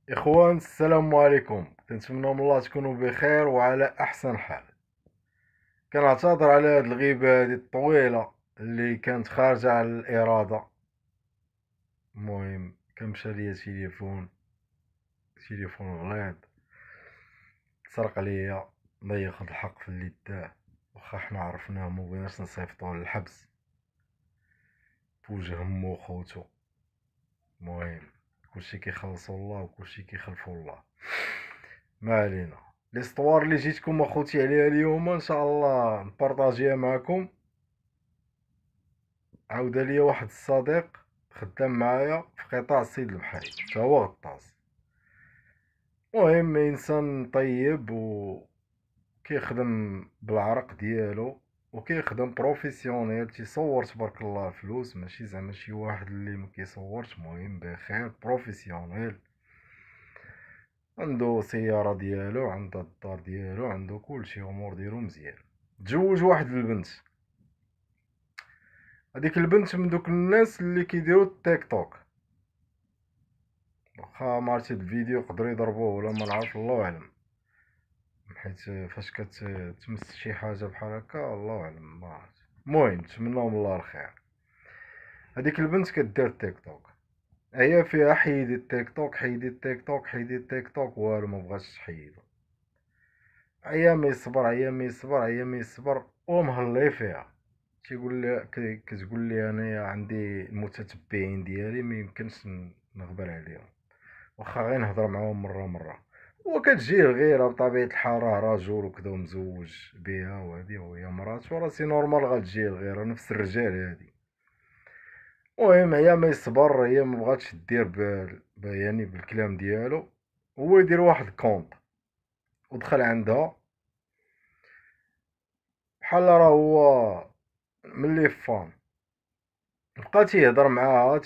اخوان، السلام عليكم. كنتمنى من الله تكونوا بخير وعلى احسن حال. كنعتذر على هاد الغيبه هادي الطويله اللي كانت خارجه على الاراده. المهم كنمشى ليا تليفون غليظ، تسرق ليا، الله ياخذ الحق في اللي داه. واخا حنا عرفناه مبغيناش نصيفطوه للحبس في وجه مو خوتو. المهم كلشي كيخلصو الله وكلشي كيخلفو الله. ما علينا. ليستوار اللي جيتكم اخوتي عليها اليوم ان شاء الله نبارطاجيها معكم. عاودة ليا واحد الصديق خدام معايا في قطاع السيد البحري، تا هو غطاس. المهم انسان طيب وكيخدم بالعرق ديالو، وكيخدم بروفيسيونيل، تيصور تبارك الله فلوس، ماشي زعما شي واحد اللي ما كيصورش. المهم بخير بروفيسيونيل، عنده سيارة ديالو، عنده الدار ديالو، عنده كلشي، امور ديالو مزيان. تزوج واحد البنت. هذيك البنت من دوك الناس اللي كيديروا التيك توك. واخا ما عرفتي الفيديو يقدروا يضربوه ولا ما نعرف، الله اعلم. حيت فاش كتمس شي حاجه بحال هكا الله اعلم، ما عرفت. المهم نتمناو من الله الخير. هذيك البنت كدير تيك توك، هي فيها حيدي التيك توك، حيدي التيك توك، حيدي التيك توك، والو ما بغاتش تحيدو. ايام يصبر، ايام يصبر، ايام يصبر، ومهلي فيها. تيقول لي كتقول لي انايا عندي المتتبعين ديالي ما يمكنش نغبر عليهم، واخا غير نهضر معاهم مره. وكتجيه الغيره بطبيعه الحال، راه رجل وكذا ومزوج بها وهادي وهي مرات، وراسي نورمال غتجيه الغيره، نفس الرجال هادي. المهم هي ما يصبر، هي ما بغاتش دير يعني بالكلام ديالو. هو يدير واحد الكونط ودخل عندها، بحال راه هو ملي فان. بقى تيهضر معاها،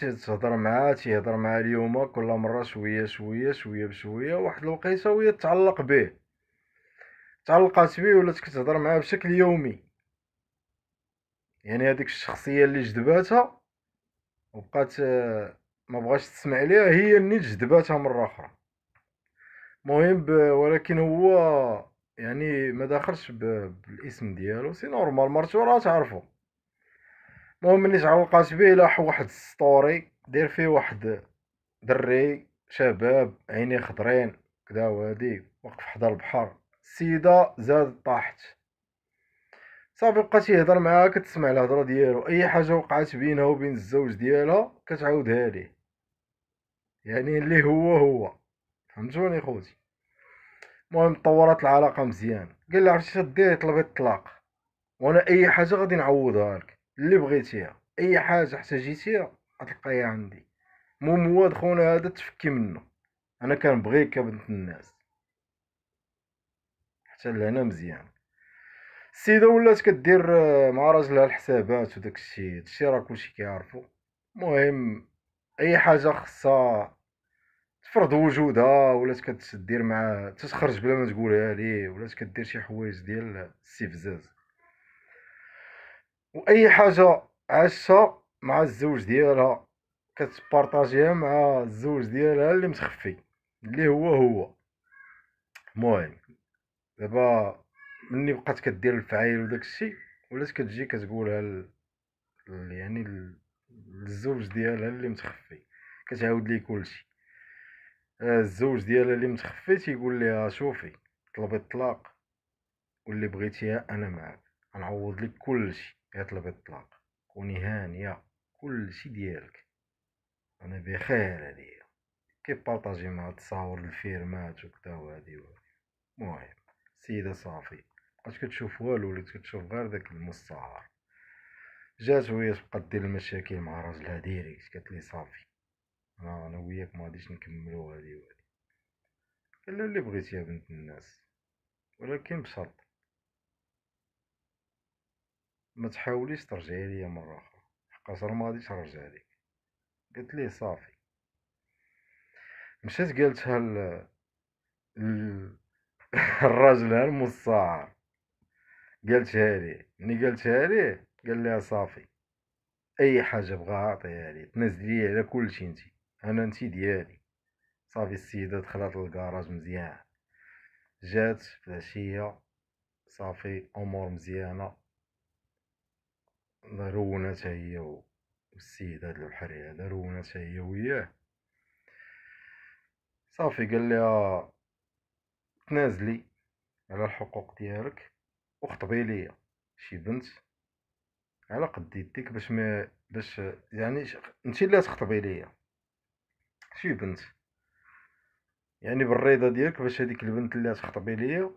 تيهضر معاها اليوم كل مره شويه شويه شويه بشويه. واحد الوقيته وهي تعلق به، تعلقات بيه، ولات كتهضر معاه بشكل يومي. يعني هذيك الشخصيه اللي جذباتها وبقات ما بغاش تسمع ليها، هي اللي جذباتها مره اخرى. المهم ولكن هو يعني ما داخلش بالاسم ديالو، سي نورمال، مرتو راه تعرفو. المهم ملي تعلقات به لاح واحد ستوري داير فيه واحد دري شباب عينيه خضرين كدا وهادي، واقف حدا البحر. السيده زاد طاحت، صافي بقات يهضر معاها، كتسمع الهضره ديالو، اي حاجه وقعت بينها وبين الزوج ديالها كتعاودها ليه. يعني اللي هو فهمتوني خوتي. المهم طورت العلاقه مزيان، قال لها عرفتي شديه طلبي الطلاق، وانا اي حاجه غادي نعوضها لك، اللي بغيتيها، اي حاجه احتاجيتيها غتلقايها عندي. مو مواد خونا هذا تفكي منه، انا كنبغيك كبنت الناس. حتى لهنا مزيان. السيده ولات كدير مع راجلها الحسابات وداك الشيء، هادشي راه كلشي كيعرفو. المهم اي حاجه خصها تفرض وجودها، ولات كتدير معاه تتخرج بلا ما تقولها ليه، ولات كدير شي حوايج ديال الاستفزاز. واي حاجه عاشها مع الزوج ديالها كتبارطاجيها مع الزوج ديالها اللي متخفي، اللي هو. المهم دابا مني بقات كدير الفعايل وداك الشيء، ولات كتجي كتقولها يعني للزوج ديالها اللي متخفي، كتعاود ليه كلشي. الزوج ديالها اللي متخفي تيقول ليها شوفي، طلبي الطلاق واللي بغيتيها انا معاك، غنعوض لك كلشي، غير طلبي الطلاق، كوني هانيه، كلشي ديالك، انا بخير عليا. كيبارطاجي مع تصاور الفيرمات وكدا وهادي. المهم السيده صافي مبقاتش كتشوف والو، ولات كتشوف غير داك المستعار. جات وهي تبقى دير المشاكل مع راجلها ديريكت، قالت لي صافي انا وياك ما غاديش نكملو هادي وهادي. قال لها اللي بغيتي يا بنت الناس، ولكن بشرط ما تحاوليش ترجعي ليا مره اخرى، حقاش راه ما غاديش نرجع لك. قالت ليه صافي. مشات قالتها ل... الراجل المستعار، قالتها ليه. ملي قالتها ليه قال لها صافي، اي حاجه بغاها عطيها لي، تنزلي على كلشي انت، انا انت ديالي. صافي السيدة دخلت للكراج مزيان، جات في العشية صافي امور مزيانة، رونات هي والسيد هاد البحري هذا، رونات هي وياه. صافي قال لها تنازلي على الحقوق ديالك وخطبي ليا شي بنت على قد يديك باش ما باش يعني انت اللي تخطبي ليا شي بنت، يعني بالرضا ديالك، باش هذيك البنت اللي تخطبي ليا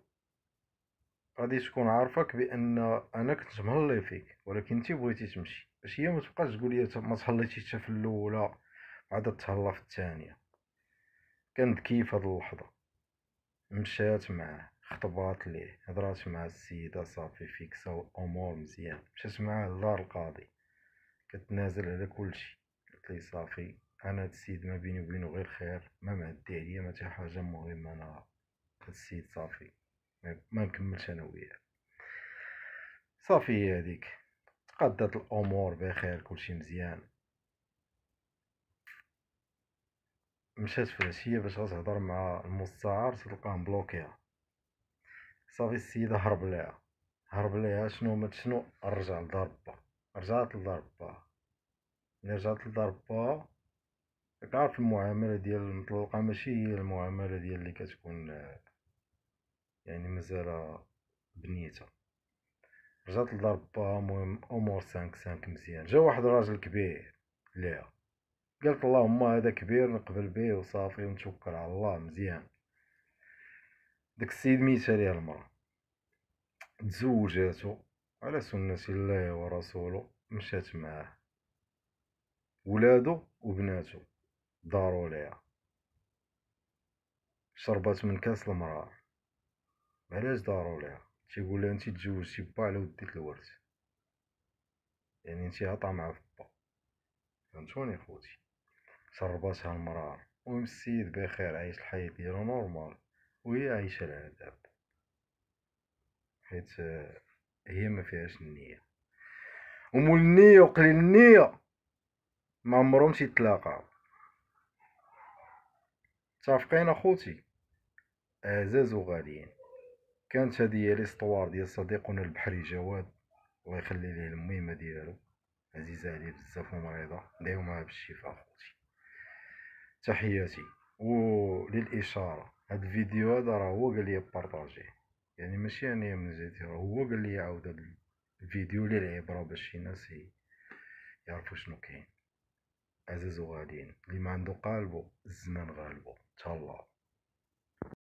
غادي تكون عارفاك بان انا كنت مهلي فيك، ولكن انت بغيتي تمشي، باش هي ما تبقاش تقول لي ما تهليتيش حتى في الاولى عاد تهلا في الثانيه. كانت كيف هاد اللحظه، مشات معاه، خطبات ليه، هضرات مع السيده، صافي فيكسا امور مزيان، مشات معاه لدار القاضي كتنازل على كلشي. قلت لي صافي انا هاد السيد ما بيني وبينو غير خير، ما معدي عليا ما حتى حاجه مهمه، انا هاد السيد صافي ما نكملش انا وياه. صافي هي هاديك تقادات الامور بخير، كلشي مزيان. مشات في العشيه باش غتهضر مع المستعار، تلقاه مبلوكيها. صافي السيده هرب ليها شنو رجع لدار با، رجعت لدار با. ملي رجعت لدار با عارف المعامله ديال المطلقه ماشي هي المعامله ديال اللي كتكون يعني مازال بنيته. رجعت لدار با، المهم امور 5 مزيان. جا واحد الراجل كبير ليها، قالت اللهم هذا كبير نقبل به وصافي ونتوكل على الله مزيان. داك السيد ميت عليه المرأة، تزوجاتو على سنة الله ورسوله، مشات معاه، ولادو وبناتو دارو ليها، شربات من كاس المرار. علاش دارو ليها؟ تيقول لها انت تزوجتي با على وديك الورث، يعني انت عطا مع با. فهمتوني خوتي؟ شرباتها المرار. المهم السيد بخير عايش الحياة ديالو نورمال، وهي عايشة العذاب، حيت هي ما فيهاش النية، ومول النية وقليل النية ما عمرهم تيتلاقاو. متفقين اخوتي؟ اعزاز وغاليين، كانت هذه هي ليستوار ديال صديقنا البحري جواد، الله يخلي ليه الميمه ديالو، عزيزه عليه بزاف ومريضه، ندعيو معاه بالشفاء اخوتي. تحياتي. وللاشاره هاد الفيديو هذا راه هو قال لي بارطاجيه، يعني ماشي انا من جهتي، راه هو قال لي عاود هاد الفيديو للعبره باش شي ناس يعرفوا شنو كاين. عزاز وغاليين، اللي ما عنده قلبه الزمان غالبه. تهلاو.